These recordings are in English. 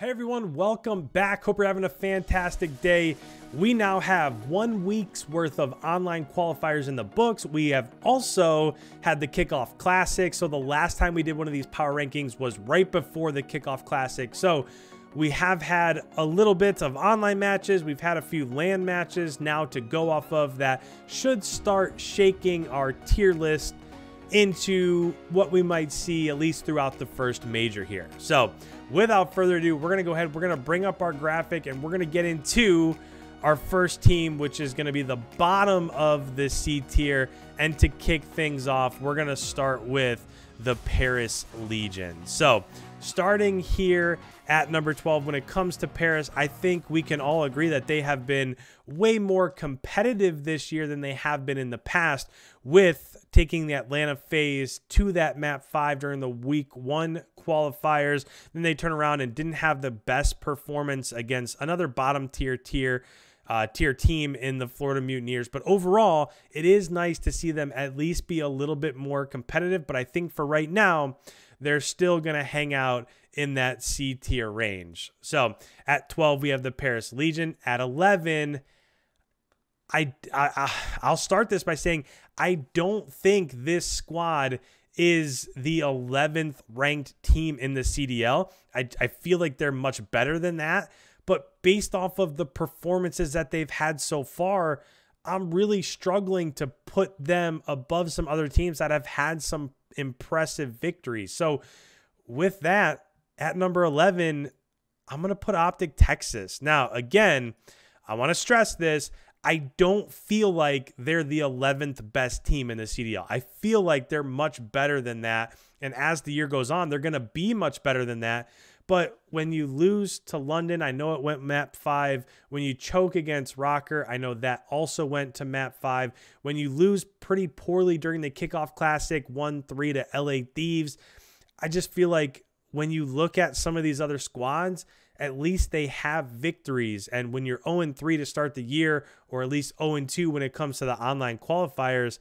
Hey everyone, welcome back. Hope you're having a fantastic day. We now have 1 week's worth of online qualifiers in the books. We have also had the Kickoff Classic. So the last time we did one of these power rankings was right before the Kickoff Classic. So we have had a little bit of online matches. We've had a few LAN matches now to go off of that should start shaking our tier list into what we might see at least throughout the first major here. So without further ado, we're gonna go ahead, we're gonna bring up our graphic and we're gonna get into our first team, which is gonna be the bottom of the C tier. And to kick things off, we're gonna start with the Paris Legion. So starting here at number 12, when it comes to Paris, I think we can all agree that they have been way more competitive this year than they have been in the past, with taking the Atlanta phase to that map 5 during the week 1 qualifiers. Then they turn around and didn't have the best performance against another bottom tier team in the Florida Mutineers. But overall, it is nice to see them at least be a little bit more competitive. But I think for right now, they're still going to hang out in that C tier range. So at 12, we have the Paris Legion. At 11, I'll start this by saying I don't think this squad is the 11th ranked team in the CDL. I feel like they're much better than that. But based off of the performances that they've had so far, I'm really struggling to put them above some other teams that have had some impressive victories. So with that, at number 11, I'm going to put Optic Texas. Now, again, I want to stress this. I don't feel like they're the 11th best team in the CDL. I feel like they're much better than that. And as the year goes on, they're going to be much better than that. But when you lose to London, I know it went map 5. When you choke against Rocker, I know that also went to map 5. When you lose pretty poorly during the Kickoff Classic 1-3 to LA Thieves, I just feel like when you look at some of these other squads, at least they have victories. And when you're 0-3 to start the year, or at least 0-2 when it comes to the online qualifiers,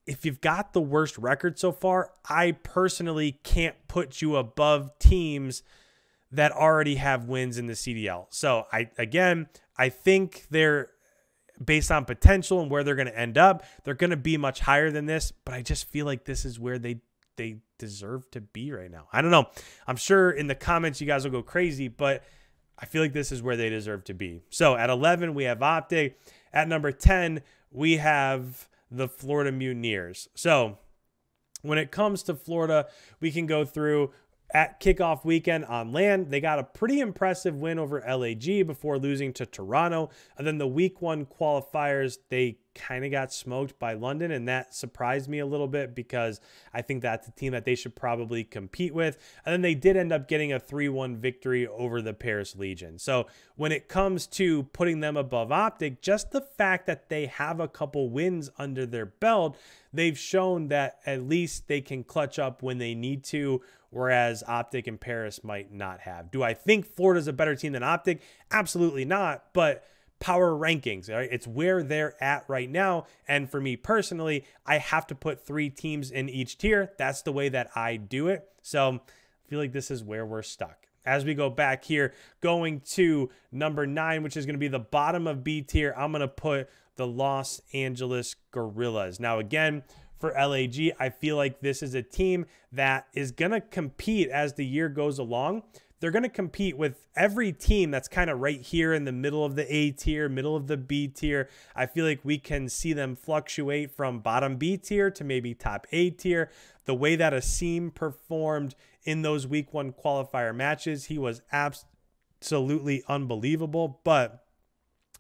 if you've got the worst record so far, I personally can't put you above teams that already have wins in the CDL. So I think they're, based on potential and where they're going to end up, they're going to be much higher than this, but I just feel like this is where they deserve to be right now. I don't know. I'm sure in the comments you guys will go crazy, but I feel like this is where they deserve to be. So at 11, we have Optic. At number 10, we have the Florida Mutineers. So when it comes to Florida, we can go through. At kickoff weekend on LAN, they got a pretty impressive win over LAG before losing to Toronto. And then the week 1 qualifiers, they kind of got smoked by London, and that surprised me a little bit because I think that's a team that they should probably compete with. And then they did end up getting a 3-1 victory over the Paris Legion. So when it comes to putting them above Optic, just the fact that they have a couple wins under their belt, they've shown that at least they can clutch up when they need to, whereas Optic and Paris might not have. Do I think Florida's a better team than Optic? Absolutely not, but power rankings, right? It's where they're at right now. And for me personally, I have to put 3 teams in each tier. That's the way that I do it. So I feel like this is where we're stuck. As we go back here, going to number 9, which is going to be the bottom of B tier, I'm going to put the Los Angeles Guerrillas. Now, again, for LAG, I feel like this is a team that is going to compete as the year goes along. They're going to compete with every team that's kind of right here in the middle of the A tier, middle of the B tier. I feel like we can see them fluctuate from bottom B tier to maybe top A tier. The way that Asim performed in those week 1 qualifier matches, he was absolutely unbelievable. But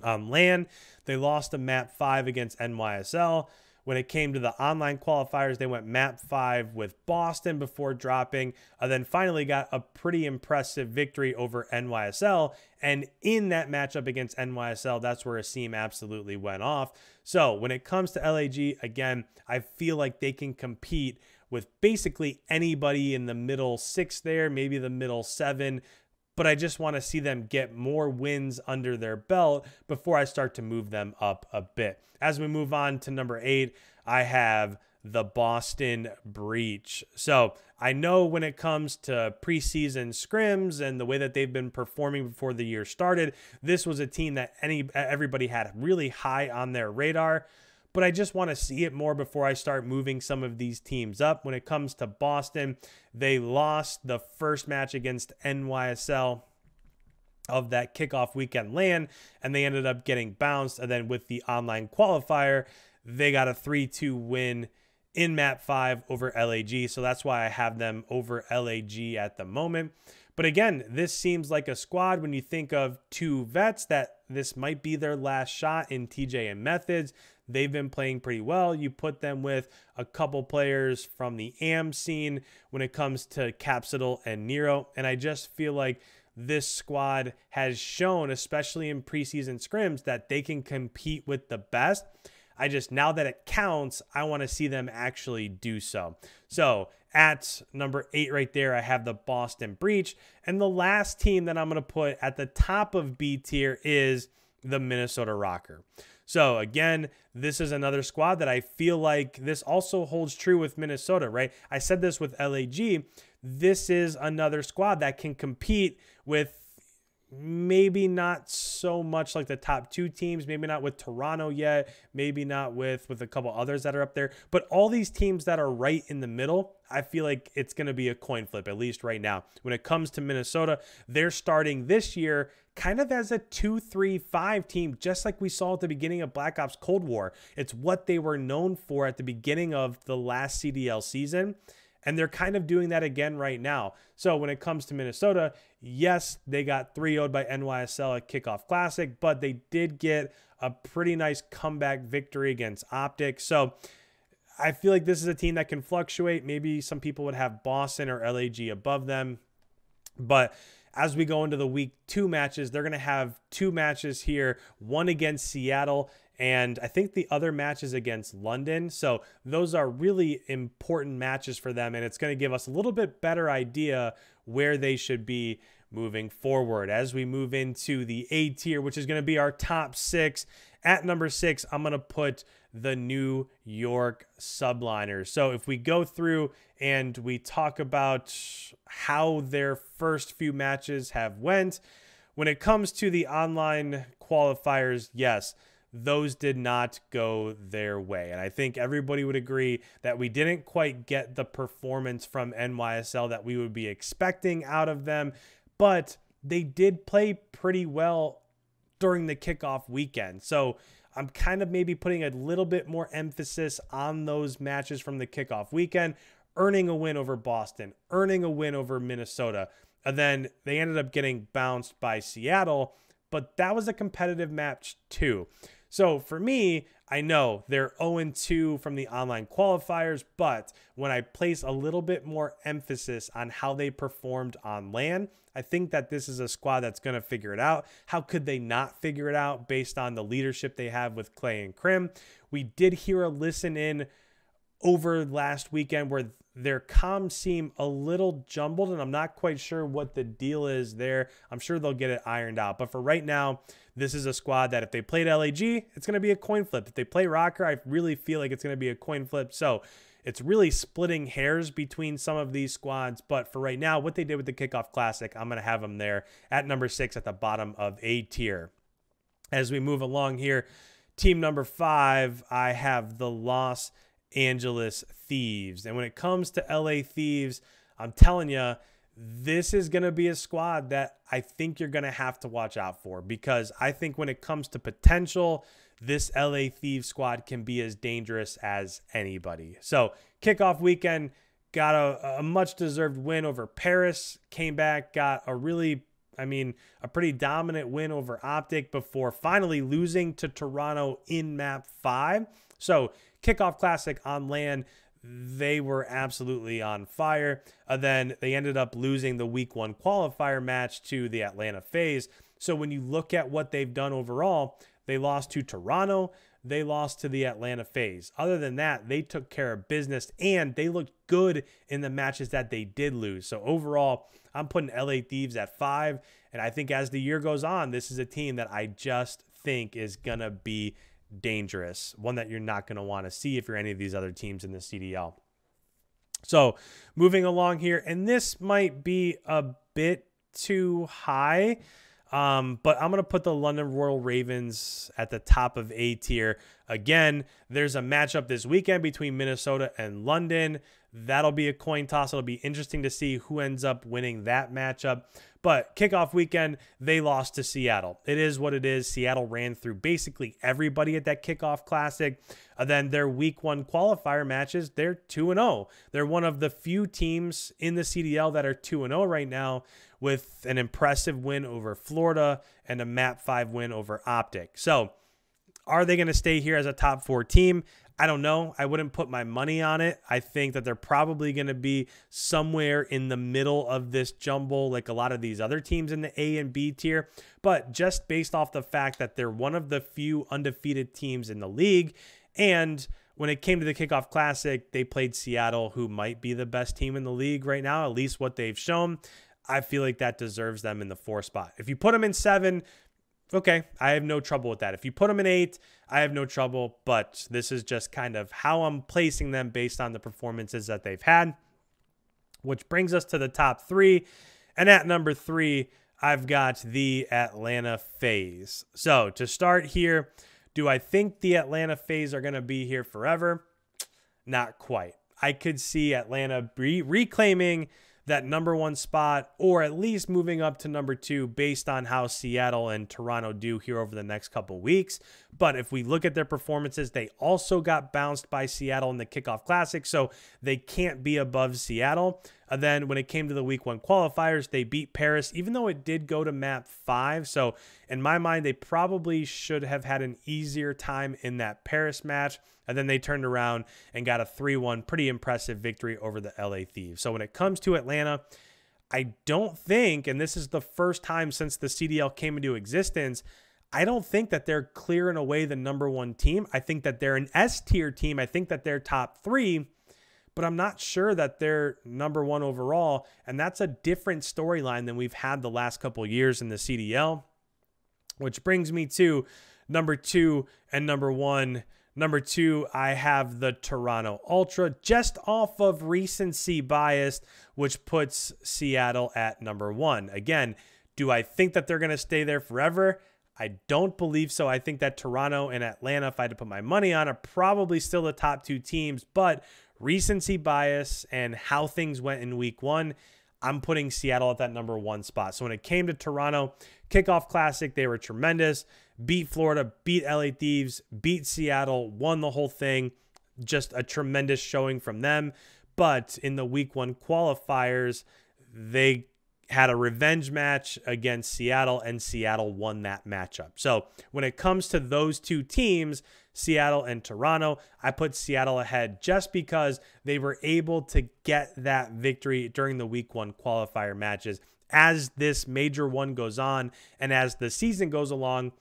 on LAN, they lost a map 5 against NYSL. When it came to the online qualifiers, they went map 5 with Boston before dropping, and then finally got a pretty impressive victory over NYSL. And in that matchup against NYSL, that's where Asim absolutely went off. So when it comes to LAG, again, I feel like they can compete with basically anybody in the middle 6 there, maybe the middle 7. But I just want to see them get more wins under their belt before I start to move them up a bit. As we move on to number 8, I have the Boston Breach. So I know when it comes to preseason scrims and the way that they've been performing before the year started, this was a team that everybody had really high on their radar. But I just want to see it more before I start moving some of these teams up. When it comes to Boston, they lost the first match against NYSL of that kickoff weekend LAN, and they ended up getting bounced. And then with the online qualifier, they got a 3-2 win in map 5 over LAG. So that's why I have them over LAG at the moment. But again, this seems like a squad when you think of two vets that this might be their last shot in TJ and Methods. They've been playing pretty well. You put them with a couple players from the AM scene when it comes to Capsidal and Nero. And I just feel like this squad has shown, especially in preseason scrims, that they can compete with the best. I just, now that it counts, I want to see them actually do so. So at number 8 right there, I have the Boston Breach. And the last team that I'm going to put at the top of B tier is the Minnesota Rocker. So again, this is another squad that I feel like this also holds true with Minnesota, right? I said this with LAG. This is another squad that can compete with maybe not so much like the top 2 teams, maybe not with Toronto yet, maybe not with a couple others that are up there, but all these teams that are right in the middle, I feel like it's going to be a coin flip, at least right now. When it comes to Minnesota, they're starting this year kind of as a 2-3-5 team, just like we saw at the beginning of Black Ops Cold War. It's what they were known for at the beginning of the last CDL season. And they're kind of doing that again right now. So when it comes to Minnesota, yes, they got 3-0'd by NYSL at Kickoff Classic, but they did get a pretty nice comeback victory against Optic. So I feel like this is a team that can fluctuate. Maybe some people would have Boston or LAG above them. But as we go into the week 2 matches, they're going to have 2 matches here, one against Seattle, and I think the other match is against London. So those are really important matches for them, and it's going to give us a little bit better idea where they should be moving forward. As we move into the A tier, which is going to be our top 6, at number 6, I'm going to put the New York Subliners. So if we go through and we talk about how their first few matches have went, when it comes to the online qualifiers, yes, those did not go their way. And I think everybody would agree that we didn't quite get the performance from NYSL that we would be expecting out of them, but they did play pretty well during the kickoff weekend. So I'm kind of maybe putting a little bit more emphasis on those matches from the kickoff weekend, earning a win over Boston, earning a win over Minnesota. And then they ended up getting bounced by Seattle, but that was a competitive match too. So for me, I know they're 0-2 from the online qualifiers, but when I place a little bit more emphasis on how they performed on LAN, I think that this is a squad that's going to figure it out. How could they not figure it out based on the leadership they have with Clay and Krim? We did hear a listen in over last weekend where their comms seem a little jumbled, and I'm not quite sure what the deal is there. I'm sure they'll get it ironed out. But for right now, this is a squad that if they played LAG, it's going to be a coin flip. If they play Rocker, I really feel like it's going to be a coin flip. So it's really splitting hairs between some of these squads. But for right now, what they did with the Kickoff Classic, I'm going to have them there at number 6 at the bottom of A tier. As we move along here, team number 5, I have the Los Angeles Thieves. And when it comes to LA Thieves, I'm telling you, this is going to be a squad that I think you're going to have to watch out for, because I think when it comes to potential, this LA Thieves squad can be as dangerous as anybody. So kickoff weekend, got a much-deserved win over Paris, came back, got a really, a pretty dominant win over Optic before finally losing to Toronto in map 5. So Kickoff Classic on LAN, they were absolutely on fire. Then they ended up losing the week 1 qualifier match to the Atlanta FaZe. So when you look at what they've done overall, they lost to Toronto, they lost to the Atlanta FaZe. Other than that, they took care of business and they looked good in the matches that they did lose. So overall, I'm putting LA Thieves at 5. And I think as the year goes on, this is a team that I just think is going to be dangerous, one that you're not going to want to see if you're any of these other teams in the CDL. So moving along here, and this might be a bit too high, but I'm going to put the London Royal Ravens at the top of A tier. Again, there's a matchup this weekend between Minnesota and London. That'll be a coin toss. It'll be interesting to see who ends up winning that matchup. But kickoff weekend, they lost to Seattle. It is what it is. Seattle ran through basically everybody at that kickoff classic. Then their week 1 qualifier matches, they're 2-0. They're one of the few teams in the CDL that are 2-0 right now, with an impressive win over Florida and a MAP 5 win over Optic. So are they going to stay here as a top 4 team? I don't know. I wouldn't put my money on it. I think that they're probably going to be somewhere in the middle of this jumble, like a lot of these other teams in the A and B tier. But just based off the fact that they're one of the few undefeated teams in the league, and when it came to the Kickoff Classic, they played Seattle, who might be the best team in the league right now, at least what they've shown. I feel like that deserves them in the 4 spot. If you put them in 7, okay, I have no trouble with that. If you put them in 8, I have no trouble, but this is just kind of how I'm placing them based on the performances that they've had, which brings us to the top 3. And at number 3, I've got the Atlanta FaZe. So to start here, do I think the Atlanta FaZe are going to be here forever? Not quite. I could see Atlanta reclaiming that number 1 spot, or at least moving up to number 2 based on how Seattle and Toronto do here over the next couple weeks. But if we look at their performances, they also got bounced by Seattle in the Kickoff Classic, so they can't be above Seattle. And then when it came to the week 1 qualifiers, they beat Paris, even though it did go to map 5. So in my mind, they probably should have had an easier time in that Paris match. And then they turned around and got a 3-1, pretty impressive victory over the LA Thieves. So when it comes to Atlanta, I don't think, and this is the first time since the CDL came into existence, I don't think that they're clearing away the number 1 team. I think that they're an S-tier team. I think that they're top 3, but I'm not sure that they're number 1 overall. And that's a different storyline than we've had the last couple years in the CDL, which brings me to number 2 and number 1. Number 2, I have the Toronto Ultra, just off of recency bias, which puts Seattle at number 1. Again, do I think that they're going to stay there forever? I don't believe so. I think that Toronto and Atlanta, if I had to put my money on, are probably still the top 2 teams, but recency bias and how things went in week 1, I'm putting Seattle at that number 1 spot. So when it came to Toronto, Kickoff Classic, they were tremendous. Beat Florida, beat LA Thieves, beat Seattle, won the whole thing. Just a tremendous showing from them. But in the week 1 qualifiers, they had a revenge match against Seattle, and Seattle won that matchup. So when it comes to those 2 teams, Seattle and Toronto, I put Seattle ahead just because they were able to get that victory during the week 1 qualifier matches. As this major one goes on and as the season goes along,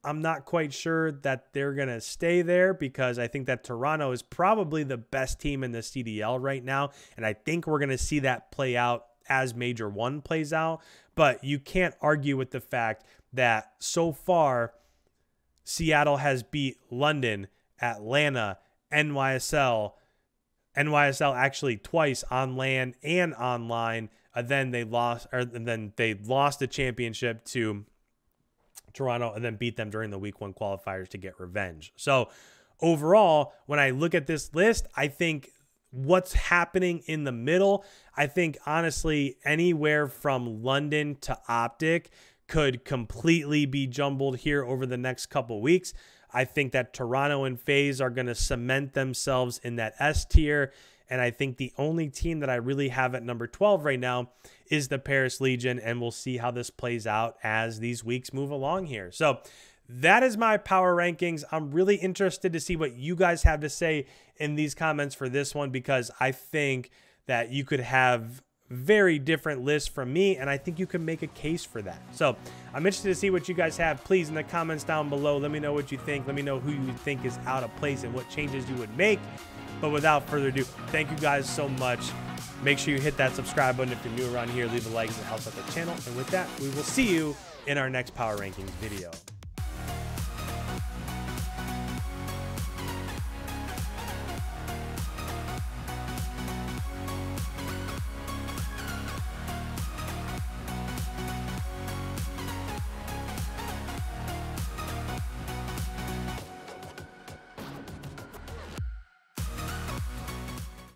I'm not quite sure that they're going to stay there, because I think that Toronto is probably the best team in the CDL right now. And I think we're going to see that play out as Major 1 plays out. But you can't argue with the fact that so far, Seattle has beat London, Atlanta, NYSL actually twice on land and online. Then they lost the championship to Toronto and then beat them during the week 1 qualifiers to get revenge. So overall, when I look at this list, I think what's happening in the middle, I think honestly anywhere from London to Optic could completely be jumbled here over the next couple weeks. I think that Toronto and FaZe are going to cement themselves in that S tier. And I think the only team that I really have at number 12 right now is the Paris Legion, and we'll see how this plays out as these weeks move along here. So that is my power rankings. I'm really interested to see what you guys have to say in these comments for this one, because I think that you could have very different lists from me, and I think you can make a case for that. So I'm interested to see what you guys have. Please, in the comments down below, let me know what you think. Let me know who you think is out of place and what changes you would make. But without further ado, thank you guys so much. Make sure you hit that subscribe button if you're new around here. Leave a like, it helps out the channel. And with that, we will see you in our next Power Rankings video.